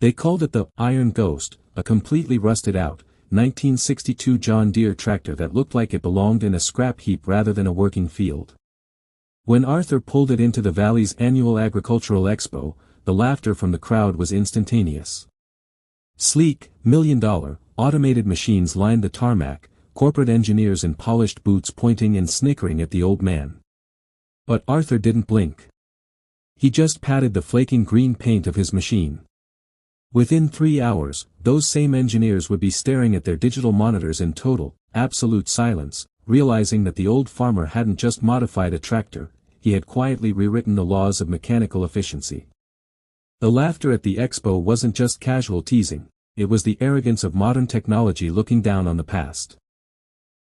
They called it the Iron Ghost, a completely rusted-out, 1962 John Deere tractor that looked like it belonged in a scrap heap rather than a working field. When Arthur pulled it into the valley's annual agricultural expo, the laughter from the crowd was instantaneous. Sleek, million-dollar, automated machines lined the tarmac, corporate engineers in polished boots pointing and snickering at the old man. But Arthur didn't blink. He just patted the flaking green paint of his machine. Within 3 hours, those same engineers would be staring at their digital monitors in total, absolute silence, realizing that the old farmer hadn't just modified a tractor, he had quietly rewritten the laws of mechanical efficiency. The laughter at the expo wasn't just casual teasing, it was the arrogance of modern technology looking down on the past.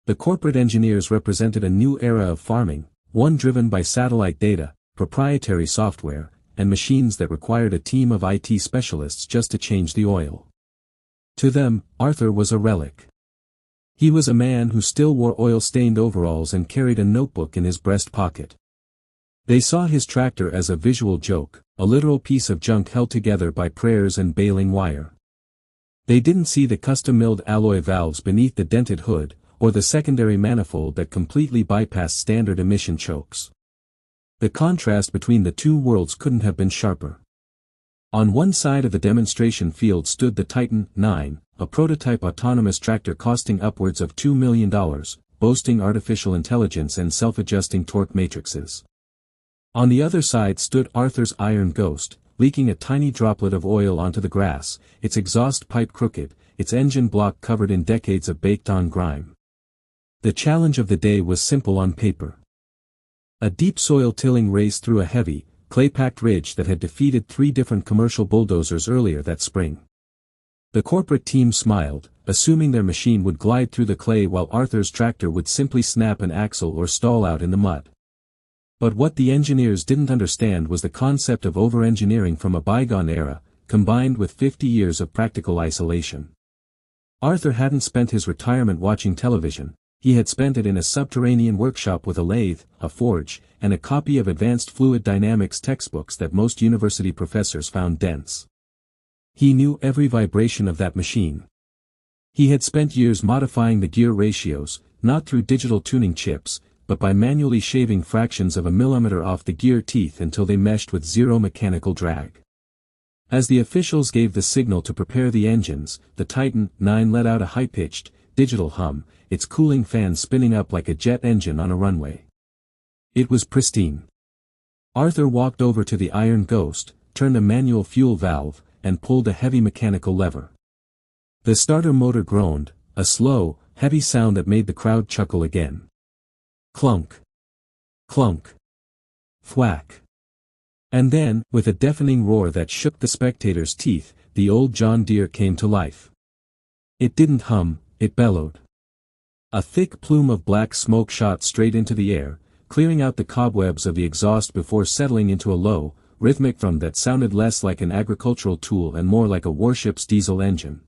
The corporate engineers represented a new era of farming, one driven by satellite data, proprietary software, and machines that required a team of IT specialists just to change the oil. To them, Arthur was a relic. He was a man who still wore oil-stained overalls and carried a notebook in his breast pocket. They saw his tractor as a visual joke, a literal piece of junk held together by prayers and baling wire. They didn't see the custom-milled alloy valves beneath the dented hood, or the secondary manifold that completely bypassed standard emission chokes. The contrast between the two worlds couldn't have been sharper. On one side of the demonstration field stood the Titan 9, a prototype autonomous tractor costing upwards of $2 million, boasting artificial intelligence and self-adjusting torque matrices. On the other side stood Arthur's Iron Ghost, leaking a tiny droplet of oil onto the grass, its exhaust pipe crooked, its engine block covered in decades of baked-on grime. The challenge of the day was simple on paper. A deep soil tilling race through a heavy, clay-packed ridge that had defeated 3 different commercial bulldozers earlier that spring. The corporate team smiled, assuming their machine would glide through the clay while Arthur's tractor would simply snap an axle or stall out in the mud. But what the engineers didn't understand was the concept of over-engineering from a bygone era, combined with 50 years of practical isolation. Arthur hadn't spent his retirement watching television. He had spent it in a subterranean workshop with a lathe, a forge, and a copy of advanced fluid dynamics textbooks that most university professors found dense. He knew every vibration of that machine. He had spent years modifying the gear ratios, not through digital tuning chips, but by manually shaving fractions of a millimeter off the gear teeth until they meshed with zero mechanical drag. As the officials gave the signal to prepare the engines, the Titan 9 let out a high-pitched, digital hum, its cooling fan spinning up like a jet engine on a runway. It was pristine. Arthur walked over to the Iron Ghost, turned a manual fuel valve, and pulled a heavy mechanical lever. The starter motor groaned, a slow, heavy sound that made the crowd chuckle again. Clunk. Clunk. Thwack. And then, with a deafening roar that shook the spectators' teeth, the old John Deere came to life. It didn't hum, it bellowed. A thick plume of black smoke shot straight into the air, clearing out the cobwebs of the exhaust before settling into a low, rhythmic thrum that sounded less like an agricultural tool and more like a warship's diesel engine.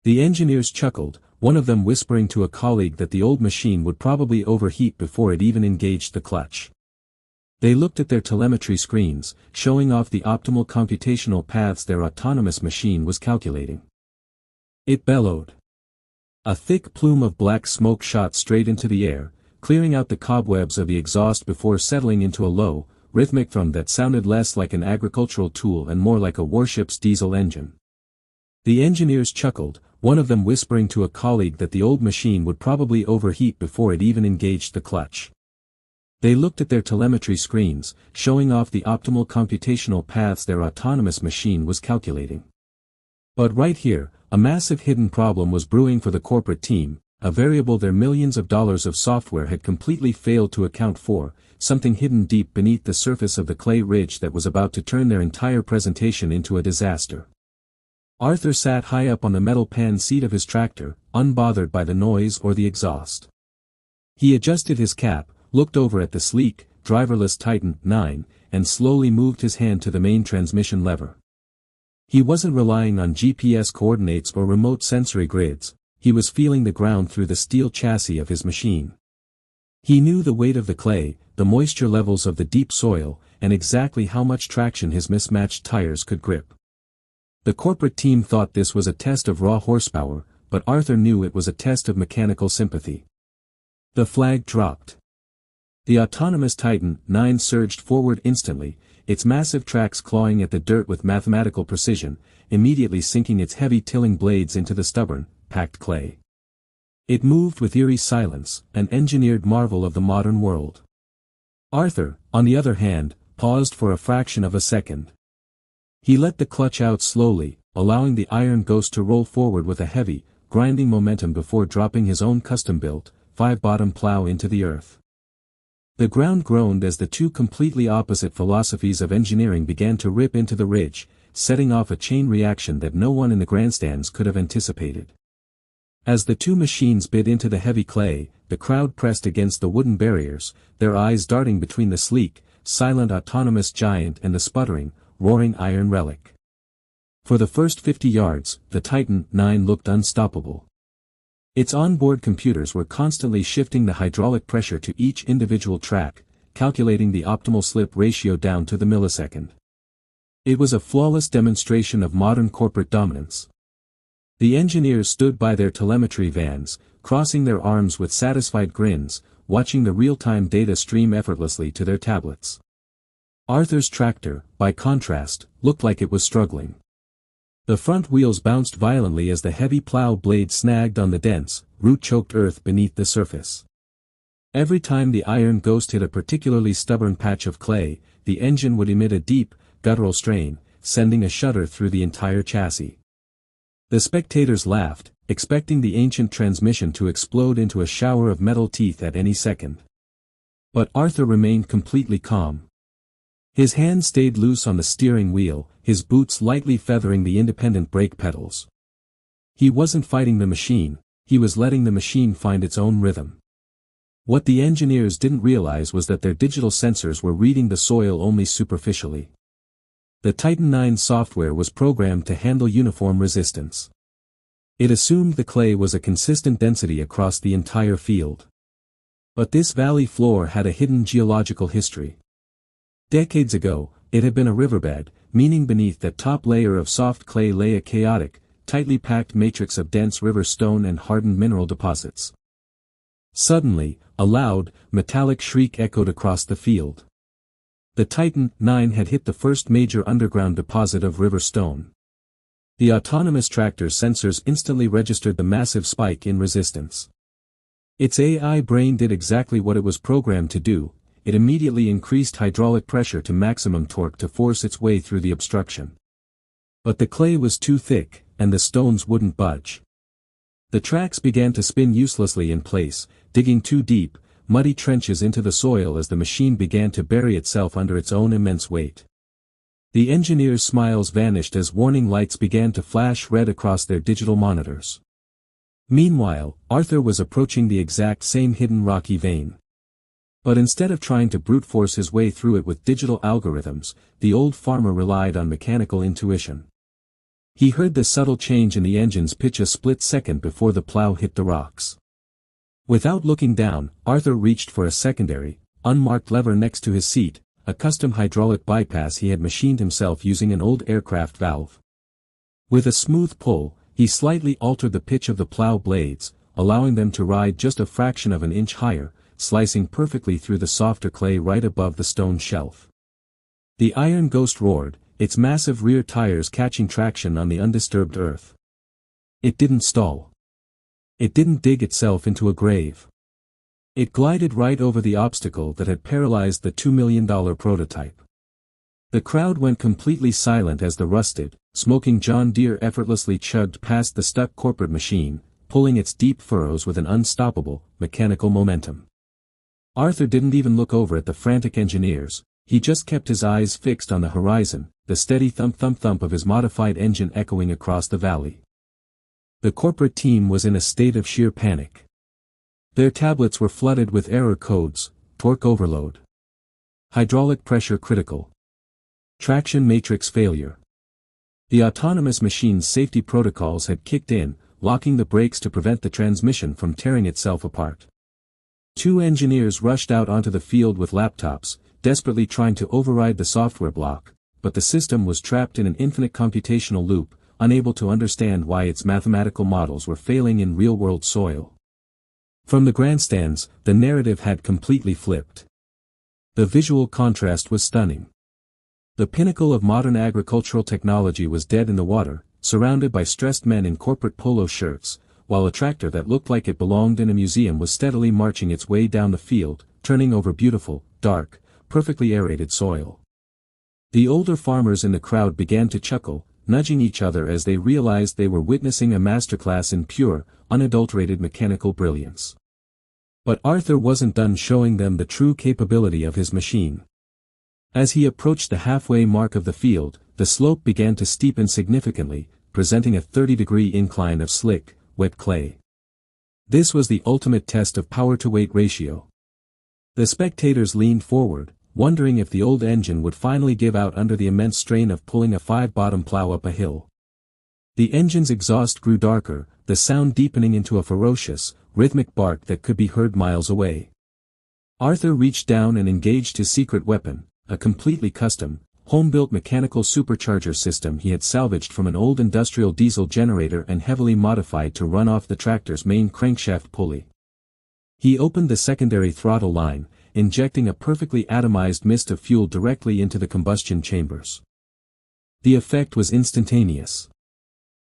The engineers chuckled, one of them whispering to a colleague that the old machine would probably overheat before it even engaged the clutch. They looked at their telemetry screens, showing off the optimal computational paths their autonomous machine was calculating. It bellowed. A thick plume of black smoke shot straight into the air, clearing out the cobwebs of the exhaust before settling into a low, rhythmic thrum that sounded less like an agricultural tool and more like a warship's diesel engine. The engineers chuckled, one of them whispering to a colleague that the old machine would probably overheat before it even engaged the clutch. They looked at their telemetry screens, showing off the optimal computational paths their autonomous machine was calculating. But right here, a massive hidden problem was brewing for the corporate team, a variable their millions of dollars of software had completely failed to account for, something hidden deep beneath the surface of the clay ridge that was about to turn their entire presentation into a disaster. Arthur sat high up on the metal pan seat of his tractor, unbothered by the noise or the exhaust. He adjusted his cap, looked over at the sleek, driverless Titan 9, and slowly moved his hand to the main transmission lever. He wasn't relying on GPS coordinates or remote sensory grids, he was feeling the ground through the steel chassis of his machine. He knew the weight of the clay, the moisture levels of the deep soil, and exactly how much traction his mismatched tires could grip. The corporate team thought this was a test of raw horsepower, but Arthur knew it was a test of mechanical sympathy. The flag dropped. The autonomous Titan 9 surged forward instantly, its massive tracks clawing at the dirt with mathematical precision, immediately sinking its heavy tilling blades into the stubborn, packed clay. It moved with eerie silence, an engineered marvel of the modern world. Arthur, on the other hand, paused for a fraction of a second. He let the clutch out slowly, allowing the iron ghost to roll forward with a heavy, grinding momentum before dropping his own custom-built, 5-bottom plow into the earth. The ground groaned as the two completely opposite philosophies of engineering began to rip into the ridge, setting off a chain reaction that no one in the grandstands could have anticipated. As the two machines bit into the heavy clay, the crowd pressed against the wooden barriers, their eyes darting between the sleek, silent autonomous giant and the sputtering, roaring iron relic. For the first 50 yards, the Titan 9 looked unstoppable. Its onboard computers were constantly shifting the hydraulic pressure to each individual track, calculating the optimal slip ratio down to the millisecond. It was a flawless demonstration of modern corporate dominance. The engineers stood by their telemetry vans, crossing their arms with satisfied grins, watching the real-time data stream effortlessly to their tablets. Arthur's tractor, by contrast, looked like it was struggling. The front wheels bounced violently as the heavy plow blade snagged on the dense, root-choked earth beneath the surface. Every time the iron ghost hit a particularly stubborn patch of clay, the engine would emit a deep, guttural strain, sending a shudder through the entire chassis. The spectators laughed, expecting the ancient transmission to explode into a shower of metal teeth at any second. But Arthur remained completely calm. His hand stayed loose on the steering wheel, his boots lightly feathering the independent brake pedals. He wasn't fighting the machine, he was letting the machine find its own rhythm. What the engineers didn't realize was that their digital sensors were reading the soil only superficially. The Titan 9 software was programmed to handle uniform resistance. It assumed the clay was a consistent density across the entire field. But this valley floor had a hidden geological history. Decades ago, it had been a riverbed, meaning beneath that top layer of soft clay lay a chaotic, tightly packed matrix of dense river stone and hardened mineral deposits. Suddenly, a loud, metallic shriek echoed across the field. The Titan 9 had hit the first major underground deposit of river stone. The autonomous tractor's sensors instantly registered the massive spike in resistance. Its AI brain did exactly what it was programmed to do. It immediately increased hydraulic pressure to maximum torque to force its way through the obstruction. But the clay was too thick, and the stones wouldn't budge. The tracks began to spin uselessly in place, digging too deep, muddy trenches into the soil as the machine began to bury itself under its own immense weight. The engineers' smiles vanished as warning lights began to flash red across their digital monitors. Meanwhile, Arthur was approaching the exact same hidden rocky vein. But instead of trying to brute force his way through it with digital algorithms, the old farmer relied on mechanical intuition. He heard the subtle change in the engine's pitch a split second before the plow hit the rocks. Without looking down, Arthur reached for a secondary, unmarked lever next to his seat, a custom hydraulic bypass he had machined himself using an old aircraft valve. With a smooth pull, he slightly altered the pitch of the plow blades, allowing them to ride just a fraction of an inch higher, slicing perfectly through the softer clay right above the stone shelf. The iron ghost roared, its massive rear tires catching traction on the undisturbed earth. It didn't stall. It didn't dig itself into a grave. It glided right over the obstacle that had paralyzed the $2 million prototype. The crowd went completely silent as the rusted, smoking John Deere effortlessly chugged past the stuck corporate machine, pulling its deep furrows with an unstoppable, mechanical momentum. Arthur didn't even look over at the frantic engineers, he just kept his eyes fixed on the horizon, the steady thump-thump-thump of his modified engine echoing across the valley. The corporate team was in a state of sheer panic. Their tablets were flooded with error codes, torque overload, hydraulic pressure critical, traction matrix failure. The autonomous machine's safety protocols had kicked in, locking the brakes to prevent the transmission from tearing itself apart. Two engineers rushed out onto the field with laptops, desperately trying to override the software block, but the system was trapped in an infinite computational loop, unable to understand why its mathematical models were failing in real-world soil. From the grandstands, the narrative had completely flipped. The visual contrast was stunning. The pinnacle of modern agricultural technology was dead in the water, surrounded by stressed men in corporate polo shirts, while a tractor that looked like it belonged in a museum was steadily marching its way down the field, turning over beautiful, dark, perfectly aerated soil. The older farmers in the crowd began to chuckle, nudging each other as they realized they were witnessing a masterclass in pure, unadulterated mechanical brilliance. But Arthur wasn't done showing them the true capability of his machine. As he approached the halfway mark of the field, the slope began to steepen significantly, presenting a 30-degree incline of slick, wet clay. This was the ultimate test of power-to-weight ratio. The spectators leaned forward, wondering if the old engine would finally give out under the immense strain of pulling a 5-bottom plow up a hill. The engine's exhaust grew darker, the sound deepening into a ferocious, rhythmic bark that could be heard miles away. Arthur reached down and engaged his secret weapon, a completely custom, home-built mechanical supercharger system he had salvaged from an old industrial diesel generator and heavily modified to run off the tractor's main crankshaft pulley. He opened the secondary throttle line, injecting a perfectly atomized mist of fuel directly into the combustion chambers. The effect was instantaneous.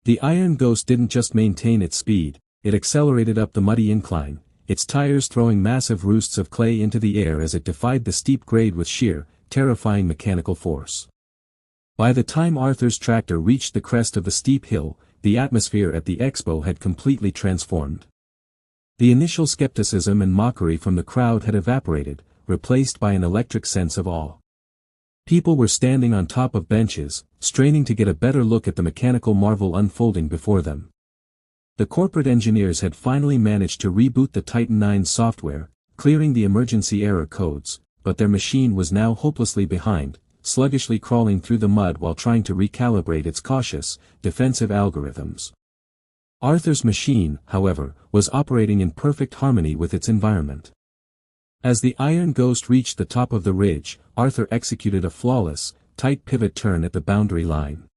The Iron Ghost didn't just maintain its speed, it accelerated up the muddy incline, its tires throwing massive roosts of clay into the air as it defied the steep grade with sheer, terrifying mechanical force. By the time Arthur's tractor reached the crest of the steep hill, the atmosphere at the expo had completely transformed. The initial skepticism and mockery from the crowd had evaporated, replaced by an electric sense of awe. People were standing on top of benches, straining to get a better look at the mechanical marvel unfolding before them. The corporate engineers had finally managed to reboot the Titan 9 software, clearing the emergency error codes, but their machine was now hopelessly behind, sluggishly crawling through the mud while trying to recalibrate its cautious, defensive algorithms. Arthur's machine, however, was operating in perfect harmony with its environment. As the Iron Ghost reached the top of the ridge, Arthur executed a flawless, tight pivot turn at the boundary line.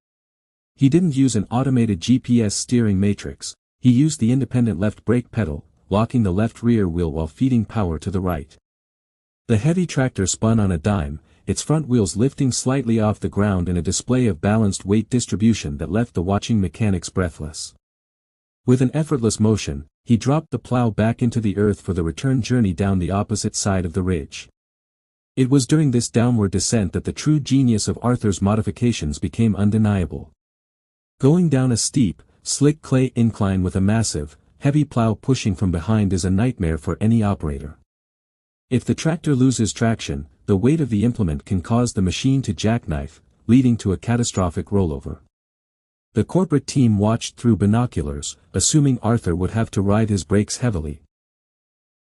He didn't use an automated GPS steering matrix, he used the independent left brake pedal, locking the left rear wheel while feeding power to the right. The heavy tractor spun on a dime, its front wheels lifting slightly off the ground in a display of balanced weight distribution that left the watching mechanics breathless. With an effortless motion, he dropped the plow back into the earth for the return journey down the opposite side of the ridge. It was during this downward descent that the true genius of Arthur's modifications became undeniable. Going down a steep, slick clay incline with a massive, heavy plow pushing from behind is a nightmare for any operator. If the tractor loses traction, the weight of the implement can cause the machine to jackknife, leading to a catastrophic rollover. The corporate team watched through binoculars, assuming Arthur would have to ride his brakes heavily,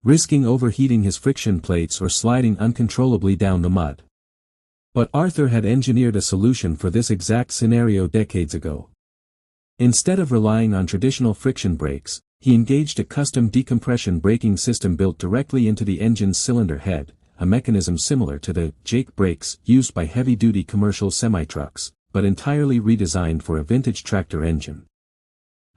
risking overheating his friction plates or sliding uncontrollably down the mud. But Arthur had engineered a solution for this exact scenario decades ago. Instead of relying on traditional friction brakes, he engaged a custom decompression braking system built directly into the engine's cylinder head, a mechanism similar to the Jake brakes used by heavy-duty commercial semi-trucks, but entirely redesigned for a vintage tractor engine.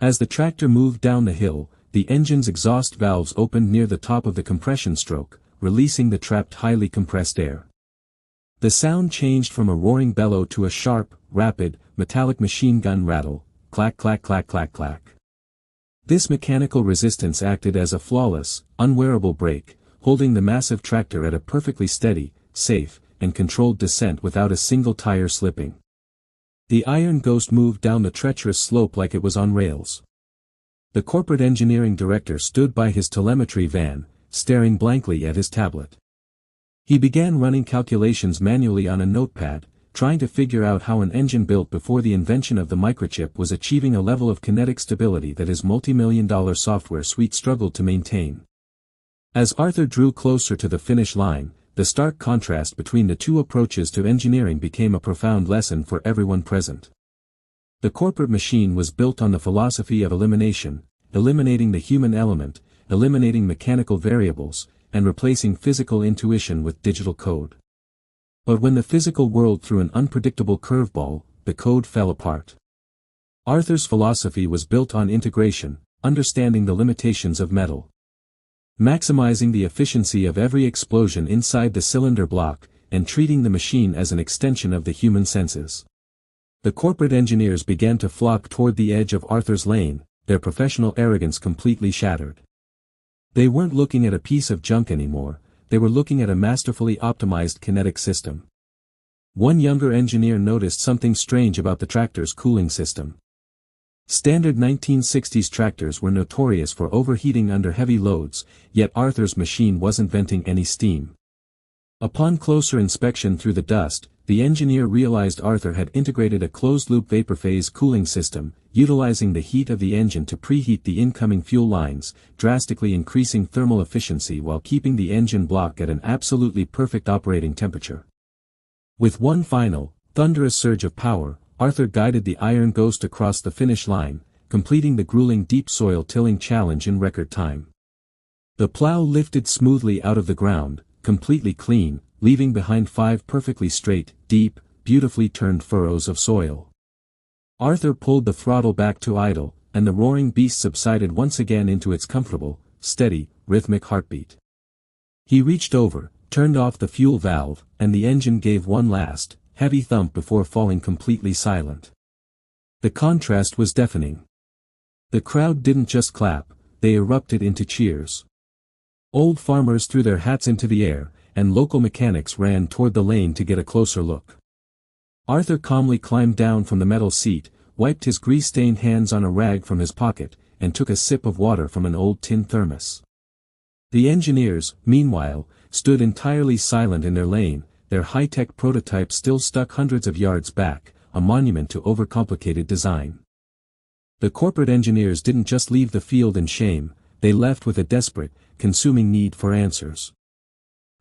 As the tractor moved down the hill, the engine's exhaust valves opened near the top of the compression stroke, releasing the trapped highly compressed air. The sound changed from a roaring bellow to a sharp, rapid, metallic machine gun rattle, clack clack clack clack clack. This mechanical resistance acted as a flawless, unwearable brake, holding the massive tractor at a perfectly steady, safe, and controlled descent without a single tire slipping. The Iron Ghost moved down the treacherous slope like it was on rails. The corporate engineering director stood by his telemetry van, staring blankly at his tablet. He began running calculations manually on a notepad, trying to figure out how an engine built before the invention of the microchip was achieving a level of kinetic stability that his multi-million-dollar software suite struggled to maintain. As Arthur drew closer to the finish line, the stark contrast between the two approaches to engineering became a profound lesson for everyone present. The corporate machine was built on the philosophy of elimination, eliminating the human element, eliminating mechanical variables, and replacing physical intuition with digital code. But when the physical world threw an unpredictable curveball, the code fell apart. Arthur's philosophy was built on integration, understanding the limitations of metal, maximizing the efficiency of every explosion inside the cylinder block, and treating the machine as an extension of the human senses. The corporate engineers began to flock toward the edge of Arthur's lane, their professional arrogance completely shattered. They weren't looking at a piece of junk anymore, they were looking at a masterfully optimized kinetic system. One younger engineer noticed something strange about the tractor's cooling system. Standard 1960s tractors were notorious for overheating under heavy loads, yet Arthur's machine wasn't venting any steam. Upon closer inspection through the dust, the engineer realized Arthur had integrated a closed-loop vapor phase cooling system, utilizing the heat of the engine to preheat the incoming fuel lines, drastically increasing thermal efficiency while keeping the engine block at an absolutely perfect operating temperature. With one final, thunderous surge of power, Arthur guided the Iron Ghost across the finish line, completing the grueling deep soil tilling challenge in record time. The plow lifted smoothly out of the ground, completely clean, leaving behind 5 perfectly straight, deep, beautifully turned furrows of soil. Arthur pulled the throttle back to idle, and the roaring beast subsided once again into its comfortable, steady, rhythmic heartbeat. He reached over, turned off the fuel valve, and the engine gave one last, heavy thump before falling completely silent. The contrast was deafening. The crowd didn't just clap, they erupted into cheers. Old farmers threw their hats into the air, and local mechanics ran toward the lane to get a closer look. Arthur calmly climbed down from the metal seat, wiped his grease-stained hands on a rag from his pocket, and took a sip of water from an old tin thermos. The engineers, meanwhile, stood entirely silent in their lane, their high-tech prototype still stuck hundreds of yards back, a monument to overcomplicated design. The corporate engineers didn't just leave the field in shame, they left with a desperate, consuming need for answers.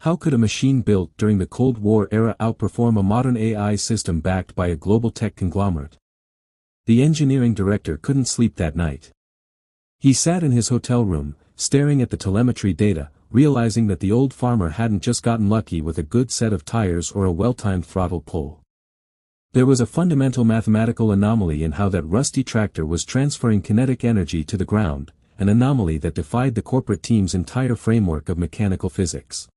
How could a machine built during the Cold War era outperform a modern AI system backed by a global tech conglomerate? The engineering director couldn't sleep that night. He sat in his hotel room, staring at the telemetry data, realizing that the old farmer hadn't just gotten lucky with a good set of tires or a well-timed throttle pull. There was a fundamental mathematical anomaly in how that rusty tractor was transferring kinetic energy to the ground, an anomaly that defied the corporate team's entire framework of mechanical physics.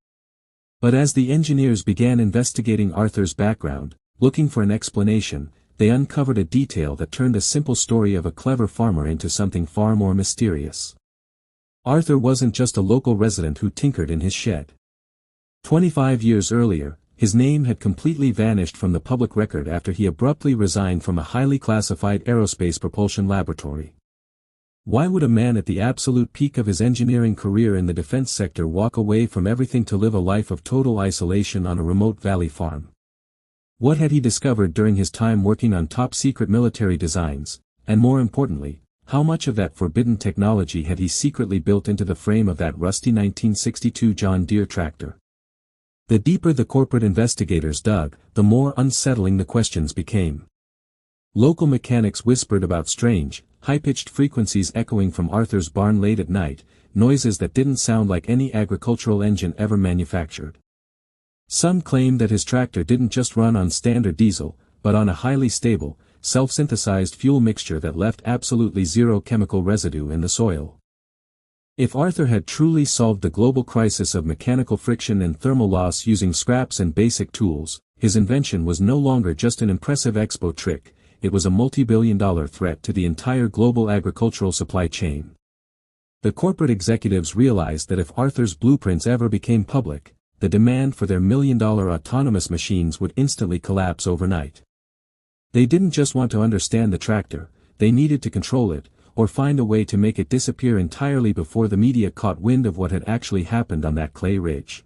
But as the engineers began investigating Arthur's background, looking for an explanation, they uncovered a detail that turned a simple story of a clever farmer into something far more mysterious. Arthur wasn't just a local resident who tinkered in his shed. 25 years earlier, his name had completely vanished from the public record after he abruptly resigned from a highly classified aerospace propulsion laboratory. Why would a man at the absolute peak of his engineering career in the defense sector walk away from everything to live a life of total isolation on a remote valley farm? What had he discovered during his time working on top-secret military designs, and more importantly, how much of that forbidden technology had he secretly built into the frame of that rusty 1962 John Deere tractor? The deeper the corporate investigators dug, the more unsettling the questions became. Local mechanics whispered about strange, high-pitched frequencies echoing from Arthur's barn late at night, noises that didn't sound like any agricultural engine ever manufactured. Some claimed that his tractor didn't just run on standard diesel, but on a highly stable, self-synthesized fuel mixture that left absolutely zero chemical residue in the soil. If Arthur had truly solved the global crisis of mechanical friction and thermal loss using scraps and basic tools, his invention was no longer just an impressive expo trick, it was a multi-billion-dollar threat to the entire global agricultural supply chain. The corporate executives realized that if Arthur's blueprints ever became public, the demand for their million-dollar autonomous machines would instantly collapse overnight. They didn't just want to understand the tractor, they needed to control it, or find a way to make it disappear entirely before the media caught wind of what had actually happened on that clay ridge.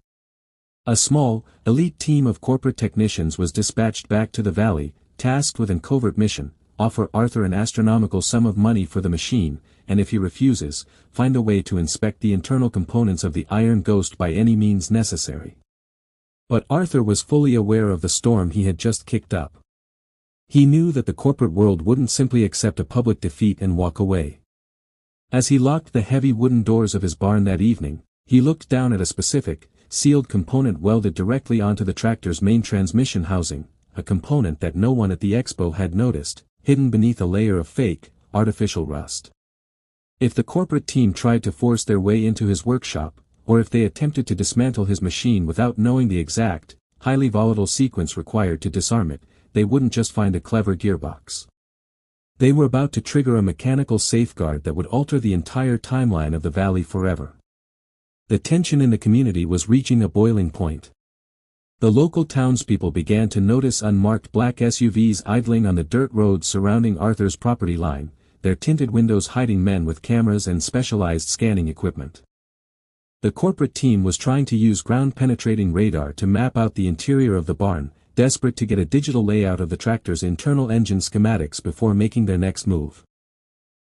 A small, elite team of corporate technicians was dispatched back to the valley, tasked with an covert mission: offer Arthur an astronomical sum of money for the machine, and if he refuses, find a way to inspect the internal components of the Iron Ghost by any means necessary. But Arthur was fully aware of the storm he had just kicked up. He knew that the corporate world wouldn't simply accept a public defeat and walk away. As he locked the heavy wooden doors of his barn that evening, he looked down at a specific, sealed component welded directly onto the tractor's main transmission housing, a component that no one at the expo had noticed, hidden beneath a layer of fake, artificial rust. If the corporate team tried to force their way into his workshop, or if they attempted to dismantle his machine without knowing the exact, highly volatile sequence required to disarm it, they wouldn't just find a clever gearbox. They were about to trigger a mechanical safeguard that would alter the entire timeline of the valley forever. The tension in the community was reaching a boiling point. The local townspeople began to notice unmarked black SUVs idling on the dirt roads surrounding Arthur's property line, their tinted windows hiding men with cameras and specialized scanning equipment. The corporate team was trying to use ground-penetrating radar to map out the interior of the barn, desperate to get a digital layout of the tractor's internal engine schematics before making their next move.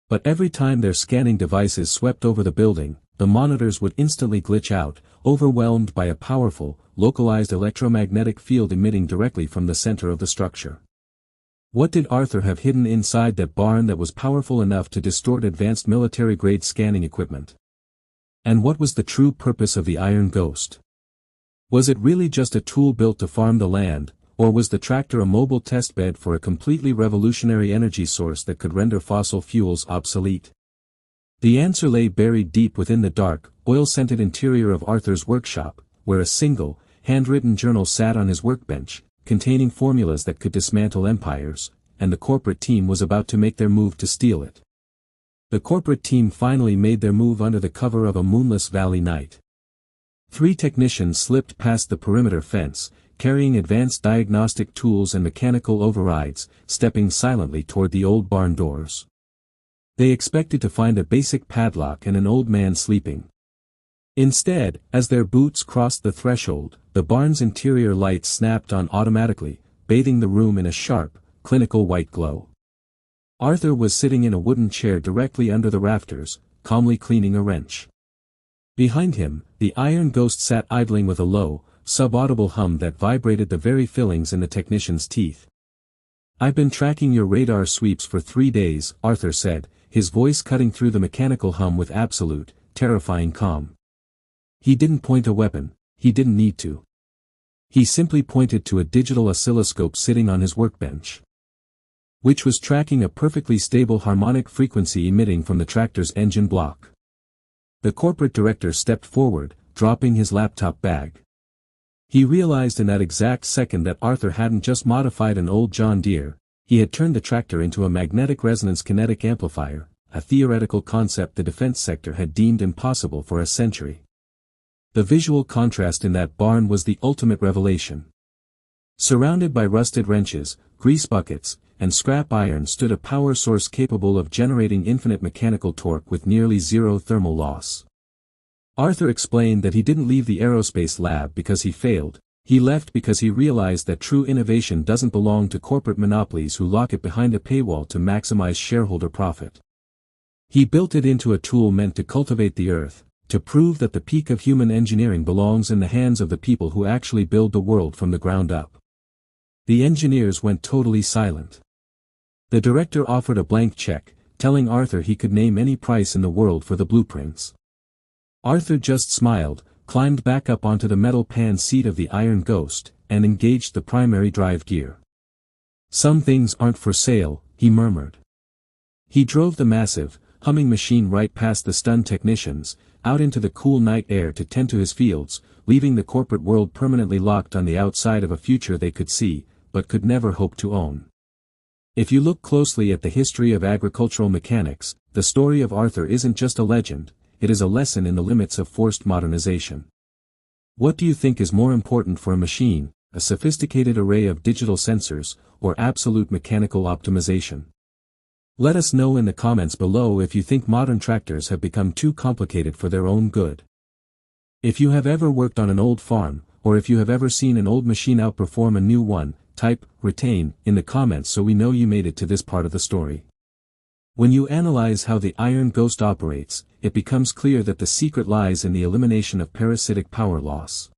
But every time their scanning devices swept over the building, the monitors would instantly glitch out, overwhelmed by a powerful, localized electromagnetic field emitting directly from the center of the structure. What did Arthur have hidden inside that barn that was powerful enough to distort advanced military-grade scanning equipment? And what was the true purpose of the Iron Ghost? Was it really just a tool built to farm the land, or was the tractor a mobile testbed for a completely revolutionary energy source that could render fossil fuels obsolete? The answer lay buried deep within the dark, oil-scented interior of Arthur's workshop, where a single, handwritten journal sat on his workbench, containing formulas that could dismantle empires, and the corporate team was about to make their move to steal it. The corporate team finally made their move under the cover of a moonless valley night. 3 technicians slipped past the perimeter fence, carrying advanced diagnostic tools and mechanical overrides, stepping silently toward the old barn doors. They expected to find a basic padlock and an old man sleeping. Instead, as their boots crossed the threshold, the barn's interior lights snapped on automatically, bathing the room in a sharp, clinical white glow. Arthur was sitting in a wooden chair directly under the rafters, calmly cleaning a wrench. Behind him, the Iron Ghost sat idling with a low, subaudible hum that vibrated the very fillings in the technician's teeth. "I've been tracking your radar sweeps for 3 days," Arthur said, his voice cutting through the mechanical hum with absolute, terrifying calm. He didn't point a weapon, he didn't need to. He simply pointed to a digital oscilloscope sitting on his workbench, which was tracking a perfectly stable harmonic frequency emitting from the tractor's engine block. The corporate director stepped forward, dropping his laptop bag. He realized in that exact second that Arthur hadn't just modified an old John Deere, he had turned the tractor into a magnetic resonance kinetic amplifier, a theoretical concept the defense sector had deemed impossible for a century. The visual contrast in that barn was the ultimate revelation. Surrounded by rusted wrenches, grease buckets, and scrap iron stood a power source capable of generating infinite mechanical torque with nearly zero thermal loss. Arthur explained that he didn't leave the aerospace lab because he failed, he left because he realized that true innovation doesn't belong to corporate monopolies who lock it behind a paywall to maximize shareholder profit. He built it into a tool meant to cultivate the earth, to prove that the peak of human engineering belongs in the hands of the people who actually build the world from the ground up. The engineers went totally silent. The director offered a blank check, telling Arthur he could name any price in the world for the blueprints. Arthur just smiled, climbed back up onto the metal pan seat of the Iron Ghost, and engaged the primary drive gear. "Some things aren't for sale," he murmured. He drove the massive, humming machine right past the stunned technicians, out into the cool night air to tend to his fields, leaving the corporate world permanently locked on the outside of a future they could see, but could never hope to own. If you look closely at the history of agricultural mechanics, the story of Arthur isn't just a legend, it is a lesson in the limits of forced modernization. What do you think is more important for a machine, a sophisticated array of digital sensors, or absolute mechanical optimization? Let us know in the comments below if you think modern tractors have become too complicated for their own good. If you have ever worked on an old farm, or if you have ever seen an old machine outperform a new one, type "retain" in the comments so we know you made it to this part of the story. When you analyze how the Iron Ghost operates, it becomes clear that the secret lies in the elimination of parasitic power loss.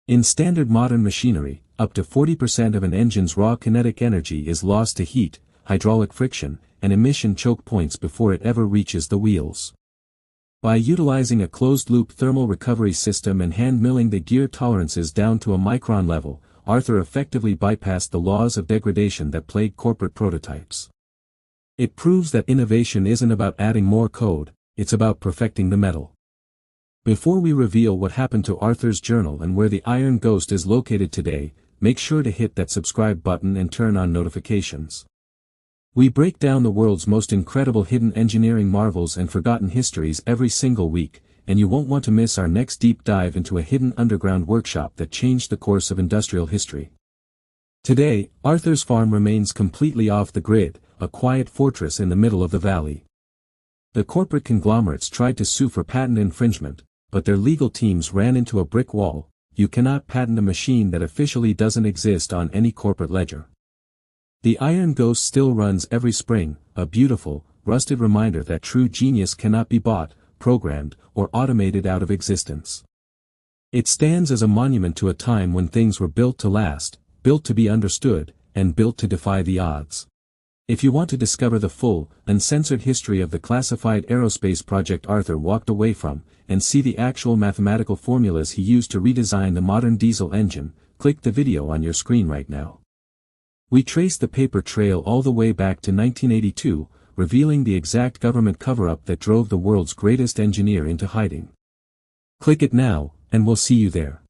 In standard modern machinery, up to 40% of an engine's raw kinetic energy is lost to heat, hydraulic friction, and emission choke points before it ever reaches the wheels. By utilizing a closed-loop thermal recovery system and hand-milling the gear tolerances down to a micron level, Arthur effectively bypassed the laws of degradation that plague corporate prototypes. It proves that innovation isn't about adding more code, it's about perfecting the metal. Before we reveal what happened to Arthur's journal and where the Iron Ghost is located today, make sure to hit that subscribe button and turn on notifications. We break down the world's most incredible hidden engineering marvels and forgotten histories every single week, and you won't want to miss our next deep dive into a hidden underground workshop that changed the course of industrial history. Today, Arthur's farm remains completely off the grid, a quiet fortress in the middle of the valley. The corporate conglomerates tried to sue for patent infringement, but their legal teams ran into a brick wall. You cannot patent a machine that officially doesn't exist on any corporate ledger. The Iron Ghost still runs every spring, a beautiful, rusted reminder that true genius cannot be bought, programmed, or automated out of existence. It stands as a monument to a time when things were built to last, built to be understood, and built to defy the odds. If you want to discover the full, uncensored history of the classified aerospace project Arthur walked away from, and see the actual mathematical formulas he used to redesign the modern diesel engine, click the video on your screen right now. We trace the paper trail all the way back to 1982, revealing the exact government cover-up that drove the world's greatest engineer into hiding. Click it now, and we'll see you there.